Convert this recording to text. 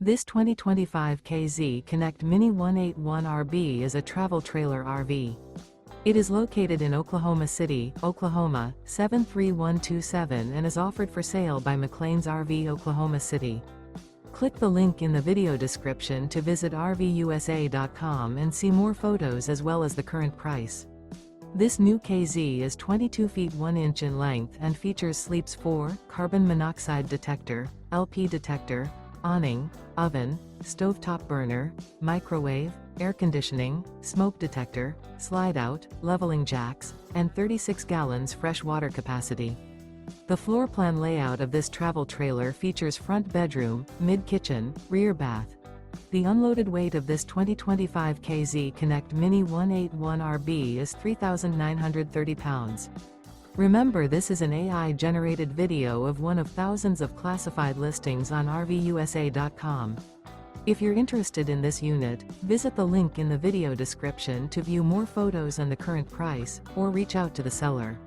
This 2025 KZ Connect Mini 181RB is a travel trailer RV. It is located in Oklahoma City, Oklahoma, 73127 and is offered for sale by McClain's RV Oklahoma City. Click the link in the video description to visit RVUSA.com and see more photos as well as the current price. This new KZ is 22 feet 1 inch in length and features Sleep's 4, carbon monoxide detector, LP detector, awning, oven, stovetop burner, microwave, air conditioning, smoke detector, slide-out, leveling jacks, and 36 gallons fresh water capacity. The floor plan layout of this travel trailer features front bedroom, mid-kitchen, rear bath. The unloaded weight of this 2025 KZ Connect Mini 181RB is 3,930 pounds. Remember, this is an AI-generated video of one of thousands of classified listings on RVUSA.com. If you're interested in this unit, visit the link in the video description to view more photos and the current price, or reach out to the seller.